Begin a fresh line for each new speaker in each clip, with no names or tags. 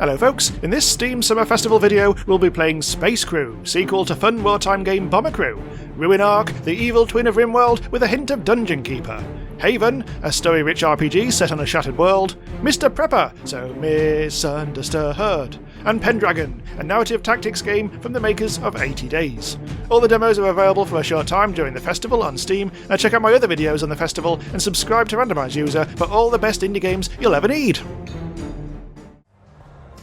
Hello folks, in this Steam Summer Festival video we'll be playing Space Crew, sequel to fun wartime game Bomber Crew, Ruinarch, the evil twin of RimWorld with a hint of Dungeon Keeper, Haven, a story-rich RPG set on a shattered world, Mr. Prepper, so misunderstood, and Pendragon, a narrative tactics game from the makers of 80 Days. All the demos are available for a short time during the festival on Steam, and check out my other videos on the festival and subscribe to Randomise User for all the best indie games you'll ever need.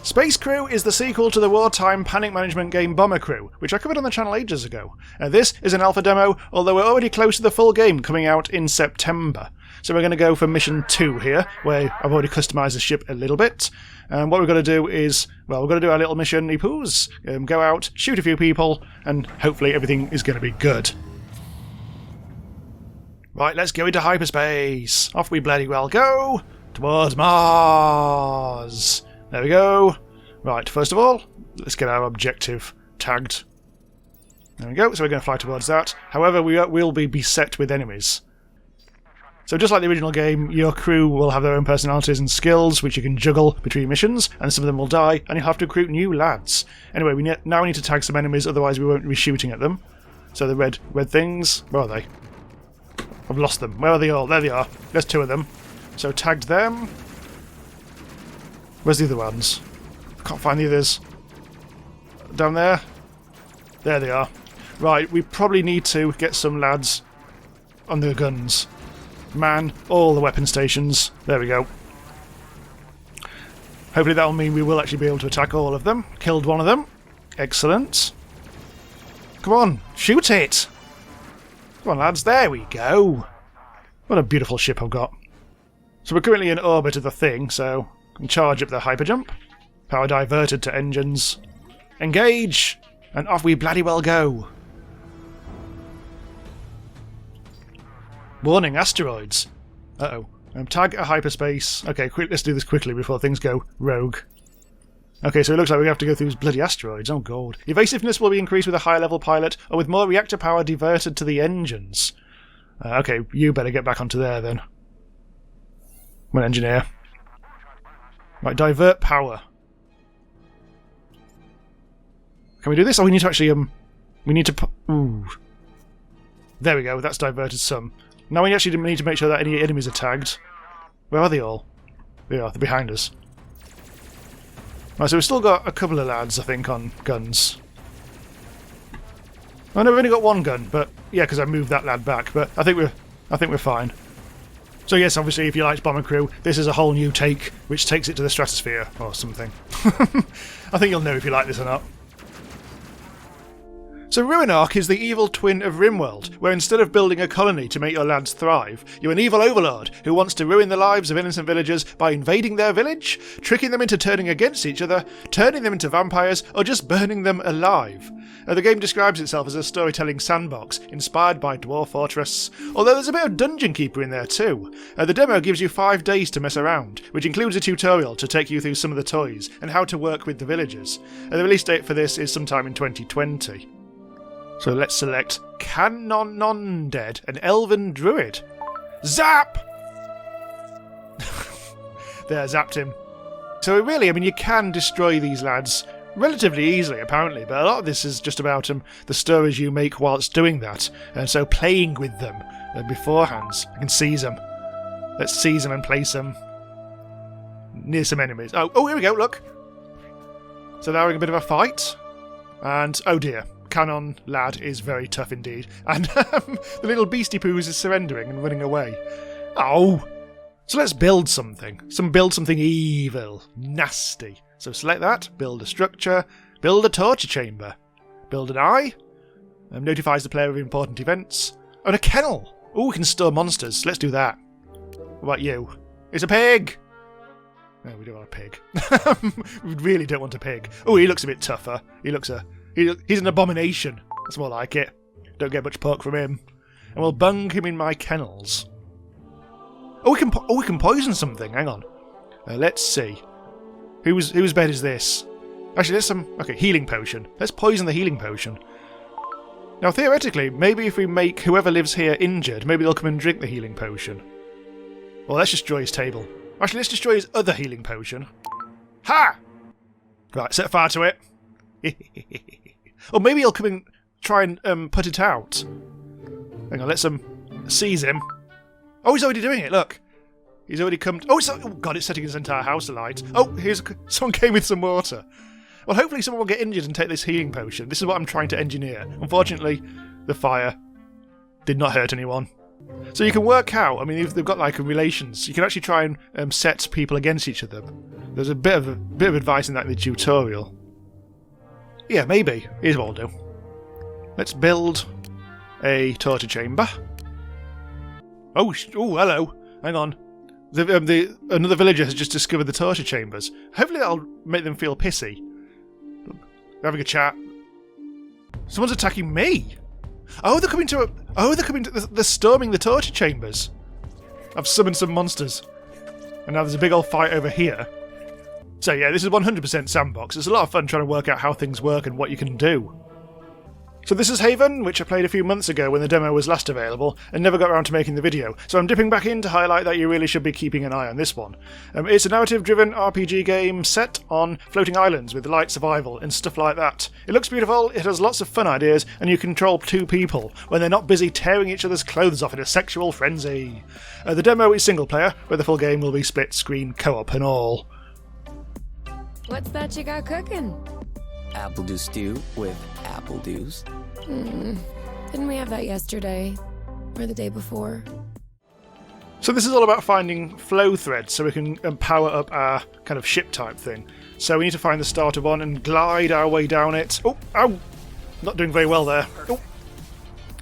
Space Crew is the sequel to the wartime panic management game Bomber Crew, which I covered on the channel ages ago. This is an alpha demo, although we're already close to the full game coming out in September. So we're going to go for Mission 2 here, where I've already customised the ship a little bit. And what we're going to do is, well, we're going to do our little mission, Epoos, go out, shoot a few people, and hopefully everything is going to be good. Right, let's go into hyperspace. Off we bloody well go towards Mars. There we go. Right, first of all, let's get our objective tagged. There we go, so we're going to fly towards that. However, we will be beset with enemies. So just like the original game, your crew will have their own personalities and skills, which you can juggle between missions, and some of them will die, and you'll have to recruit new lads. Anyway, now we need to tag some enemies, otherwise we won't be shooting at them. So the red things, where are they? I've lost them. Where are they all? There they are. There's two of them. So tagged them. Where's the other ones? I can't find the others. Down there? There they are. Right, we probably need to get some lads on their guns. Man, all the weapon stations. There we go. Hopefully that'll mean we will actually be able to attack all of them. Killed one of them. Excellent. Come on, shoot it! Come on lads, there we go. What a beautiful ship I've got. So we're currently in orbit of the thing, so can charge up the hyperjump. Power diverted to engines. Engage! And off we bloody well go. Warning, asteroids. Uh-oh. Tag a hyperspace. Okay, let's do this quickly before things go rogue. Okay, so it looks like we have to go through these bloody asteroids. Oh god. Evasiveness will be increased with a higher level pilot, or with more reactor power diverted to the engines. Okay, you better get back onto there then. I'm an engineer. Right, divert power. Can we do this? Oh, we need to actually, we need to... Ooh. There we go, that's diverted some. Now we actually need to make sure that any enemies are tagged. Where are they all? They are, they're behind us. Right, so we've still got a couple of lads, I think, on guns. Oh no, we've only got one gun, but yeah, because I moved that lad back, but I think we're fine. So yes, obviously, if you liked Bomber Crew, this is a whole new take, which takes it to the stratosphere, or something. I think you'll know if you like this or not. So Ruinarch is the evil twin of RimWorld, where instead of building a colony to make your lads thrive, you're an evil overlord who wants to ruin the lives of innocent villagers by invading their village, tricking them into turning against each other, turning them into vampires, or just burning them alive. The game describes itself as a storytelling sandbox, inspired by Dwarf Fortress, although there's a bit of Dungeon Keeper in there too. The demo gives you 5 days to mess around, which includes a tutorial to take you through some of the toys, and how to work with the villagers. The release date for this is sometime in 2020. So let's select Canonondead, an elven druid. Zap! There, zapped him. So really, I mean, you can destroy these lads relatively easily, apparently, but a lot of this is just about the stories you make whilst doing that, and so playing with them beforehand. I can seize them. Let's seize them and place them near some enemies. Oh, here we go, look! So they're having a bit of a fight, and oh dear. Canon lad is very tough indeed, and the little beastie poos is surrendering and running away. Oh! So let's build something. Build something evil, nasty. So select that, build a structure, build a torture chamber, build an eye, notifies the player of important events, and a kennel. Oh, we can store monsters. Let's do that. What about you? It's a pig! No, we don't want a pig. We really don't want a pig. Oh, he looks a bit tougher. He's an abomination. That's more like it. Don't get much pork from him. And we'll bung him in my kennels. Oh, we can poison something. Hang on. Let's see. Whose bed is this? Actually, there's some... Okay, healing potion. Let's poison the healing potion. Now, theoretically, maybe if we make whoever lives here injured, maybe they'll come and drink the healing potion. Or let's destroy his table. Actually, let's destroy his other healing potion. Ha! Right, set fire to it. Or maybe he'll come and try and put it out. Hang on, let's seize him. Oh, he's already doing it, look. He's already come... Oh, God, it's setting his entire house alight. Oh, someone came with some water. Well, hopefully someone will get injured and take this healing potion. This is what I'm trying to engineer. Unfortunately, the fire did not hurt anyone. So you can work out, I mean, if they've got like relations, you can actually try and set people against each other. There's a bit of advice in that in the tutorial. Yeah, maybe. Here's what we'll do. Let's build a torture chamber. Oh, hello. Hang on. Another villager has just discovered the torture chambers. Hopefully that'll make them feel pissy. They're having a chat. Someone's attacking me. Oh, they're coming to they're storming the torture chambers. I've summoned some monsters. And now there's a big old fight over here. So yeah, this is 100% sandbox. It's a lot of fun trying to work out how things work and what you can do. So this is Haven, which I played a few months ago when the demo was last available, and never got around to making the video, so I'm dipping back in to highlight that you really should be keeping an eye on this one. It's a narrative-driven RPG game set on floating islands with light survival and stuff like that. It looks beautiful, it has lots of fun ideas, and you control 2 people when they're not busy tearing each other's clothes off in a sexual frenzy. The demo is single player, where the full game will be split-screen co-op and all.
What's that you got cooking?
Apple dew stew with apple dews.
Didn't we have that yesterday? Or the day before?
So this is all about finding flow threads so we can power up our kind of ship type thing. So we need to find the starter one and glide our way down it. Oh, ow! Not doing very well there. Oh,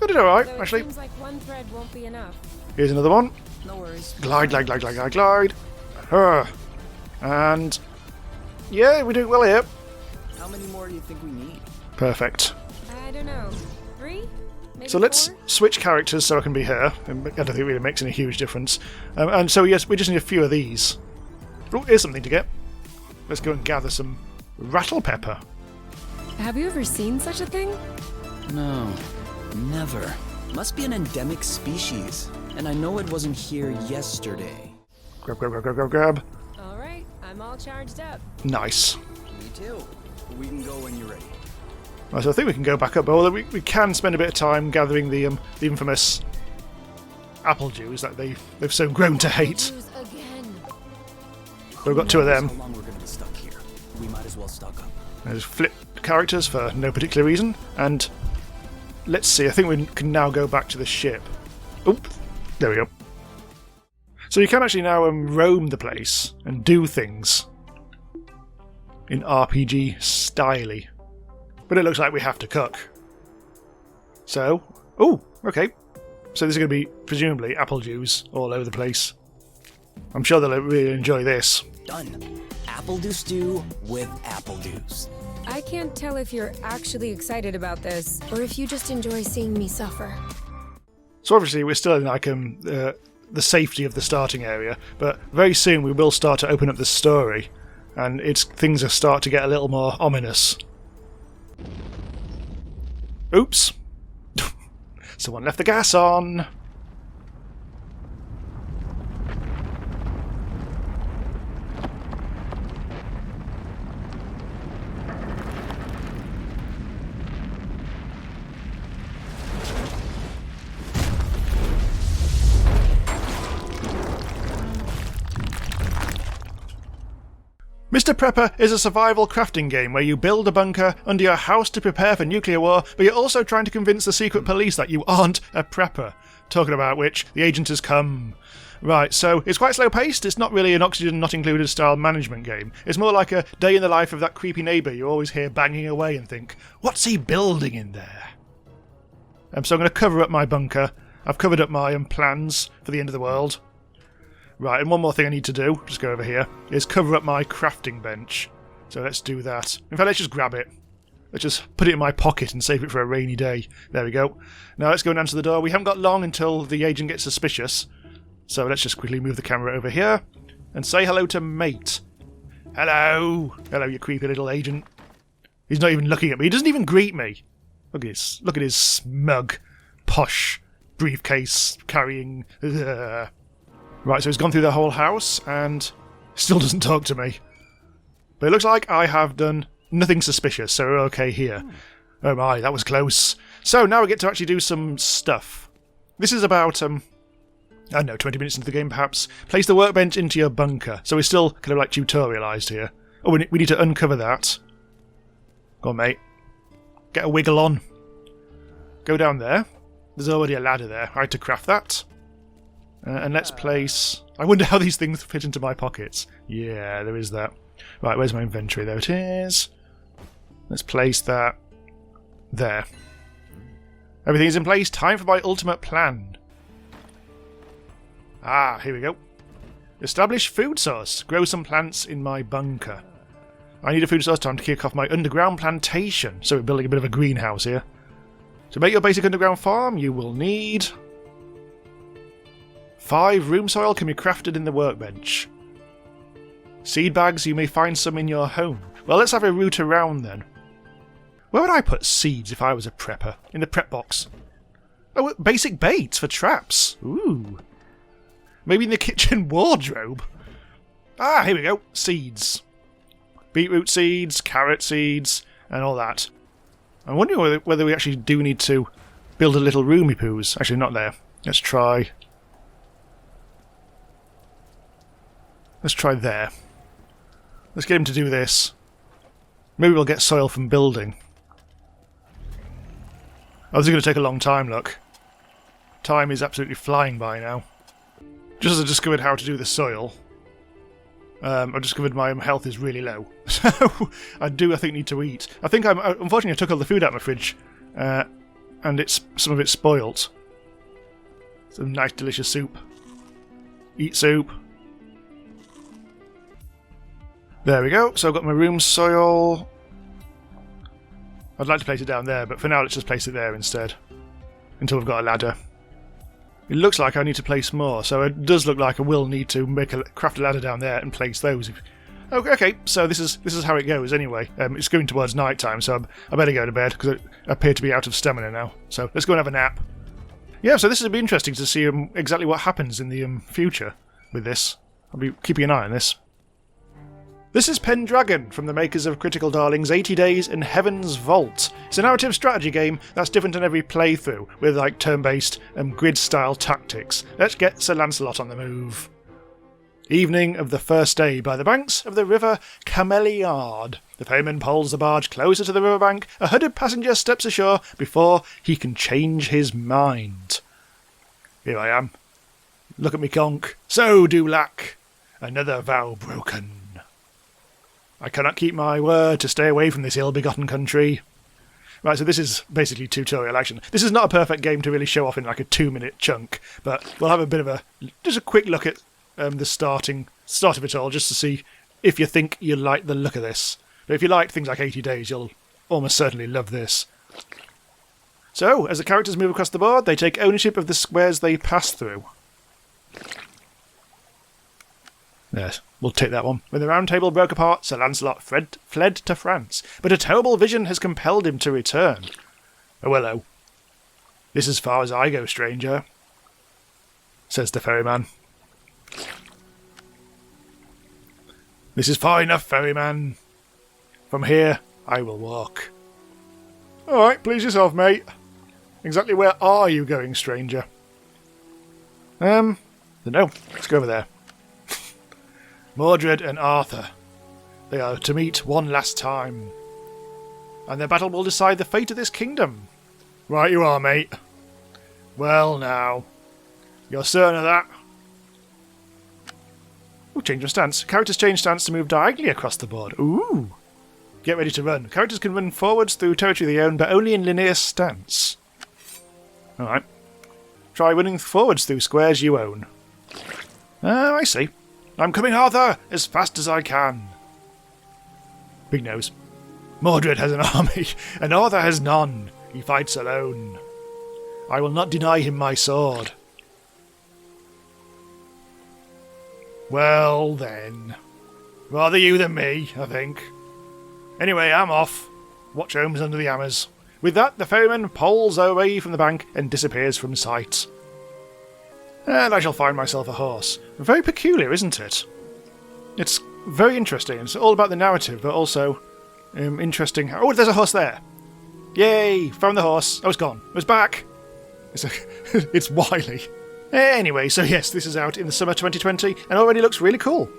I did alright, actually.
It seems like one thread won't be enough.
Here's another one.
No worries.
Glide, glide, glide, glide, glide, glide. And yeah, we're doing well here.
How many more do you think we need?
Perfect.
I don't know. 3? Maybe
So let's
4?
switch characters so I can be her. I don't think it really makes any huge difference. And so yes, we just need a few of these. Oh, here's something to get. Let's go and gather some rattle pepper.
Have you ever seen such a thing?
No, never. Must be an endemic species. And I know it wasn't here yesterday.
Grab, grab, grab, grab, grab, grab.
Alright, I'm all charged up.
Nice.
Me too. We can go when you're ready.
Right, so I think we can go back up, although we can spend a bit of time gathering the infamous apple dews that they've so grown to hate.
Use again.
So we've got 2 of them.
How long we're gonna be stuck here? We might as well stock up.
There's flip characters for no particular reason, and let's see, I think we can now go back to the ship. Oop, there we go. So you can actually now roam the place and do things in RPG style-y. But it looks like we have to cook. So, oh, okay. So this is going to be, presumably, apple dews all over the place. I'm sure they'll really enjoy this.
Done. Apple dew stew with apple dews.
I can't tell if you're actually excited about this, or if you just enjoy seeing me suffer.
So obviously we're still in like the safety of the starting area, but very soon we will start to open up the story, and things will start to get a little more ominous. Oops. Someone left the gas on. Mr. Prepper is a survival crafting game where you build a bunker under your house to prepare for nuclear war, but you're also trying to convince the secret police that you aren't a prepper. Talking about which, the agent has come. Right, so it's quite slow paced, it's not really an oxygen not included style management game. It's more like a day in the life of that creepy neighbour you always hear banging away and think, what's he building in there? So I'm going to cover up my bunker. I've covered up my plans for the end of the world. Right, and one more thing I need to do, just go over here, is cover up my crafting bench. So let's do that. In fact, let's just grab it. Let's just put it in my pocket and save it for a rainy day. There we go. Now let's go and answer the door. We haven't got long until the agent gets suspicious. So let's just quickly move the camera over here and say hello to mate. Hello! Hello, you creepy little agent. He's not even looking at me. He doesn't even greet me. Look at his smug, posh briefcase carrying... Right, so he's gone through the whole house and still doesn't talk to me. But it looks like I have done nothing suspicious, so we're okay here. Oh my, that was close. So now we get to actually do some stuff. This is about, I don't know, 20 minutes into the game perhaps. Place the workbench into your bunker. So we're still kind of like tutorialised here. Oh, we need to uncover that. Go on, mate. Get a wiggle on. Go down there. There's already a ladder there. I had to craft that. And let's place... I wonder how these things fit into my pockets. Yeah, there is that. Right, where's my inventory? There it is. Let's place that there. Everything's in place. Time for my ultimate plan. Ah, here we go. Establish food source. Grow some plants in my bunker. I need a food source. Time to kick off my underground plantation. So we're building a bit of a greenhouse here. To make your basic underground farm, you will need 5 room soil can be crafted in the workbench. Seed bags, you may find some in your home. Well, let's have a route around then. Where would I put seeds if I was a prepper? In the prep box. Oh, basic baits for traps. Ooh. Maybe in the kitchen wardrobe. Ah, here we go. Seeds. Beetroot seeds, carrot seeds, and all that. I'm wondering whether we actually do need to build a little roomy poos. Actually, not there. Let's try... Let's try there. Let's get him to do this. Maybe we'll get soil from building. Oh, this is going to take a long time, look. Time is absolutely flying by now. Just as I discovered how to do the soil, I discovered my health is really low. So, I think, need to eat. I think unfortunately I took all the food out of my fridge, and some of it's spoilt. Some nice delicious soup. Eat soup. There we go, so I've got my room soil. I'd like to place it down there, but for now let's just place it there instead. Until we've got a ladder. It looks like I need to place more, so it does look like I will need to craft a ladder down there and place those. Okay, so this is how it goes anyway. It's going towards night time, so I better go to bed, because I appear to be out of stamina now. So let's go and have a nap. Yeah, so this will be interesting to see exactly what happens in the future with this. I'll be keeping an eye on this. This is Pendragon, from the makers of Critical Darling's 80 Days in Heaven's Vault. It's a narrative strategy game that's different in every playthrough, with like turn-based and grid-style tactics. Let's get Sir Lancelot on the move. Evening of the first day by the banks of the river Cameliard. The ferryman pulls the barge closer to the riverbank. A hooded passenger steps ashore before he can change his mind. Here I am. Look at me conk. So do lack. Another vow broken. I cannot keep my word to stay away from this ill-begotten country. Right, so this is basically tutorial action. This is not a perfect game to really show off in like a 2-minute chunk, but we'll have a bit of just a quick look at the start of it all, just to see if you think you like the look of this. But if you like things like 80 Days, you'll almost certainly love this. So, as the characters move across the board, they take ownership of the squares they pass through. Yes, we'll take that one. When the Round Table broke apart, Sir Lancelot fled to France, but a terrible vision has compelled him to return. Oh, hello. This is as far as I go, stranger, says the ferryman. This is far enough, ferryman. From here, I will walk. Alright, please yourself, mate. Exactly where are you going, stranger? No, let's go over there. Mordred and Arthur. They are to meet one last time. And their battle will decide the fate of this kingdom. Right you are, mate. Well now. You're certain of that? Ooh, change your stance. Characters change stance to move diagonally across the board. Ooh. Get ready to run. Characters can run forwards through territory they own, but only in linear stance. Alright. Try running forwards through squares you own. Oh, I see. I'm coming, Arthur, as fast as I can. Big nose. Mordred has an army, and Arthur has none. He fights alone. I will not deny him my sword. Well, then. Rather you than me, I think. Anyway, I'm off. Watch homes under the hammers. With that, the ferryman poles away from the bank and disappears from sight. And I shall find myself a horse. Very peculiar, isn't it? It's very interesting. It's all about the narrative, but also interesting. Oh, there's a horse there. Yay! Found the horse. Oh, it's gone. It's back. It's wily. Anyway, so yes, this is out in the summer 2020 and already looks really cool.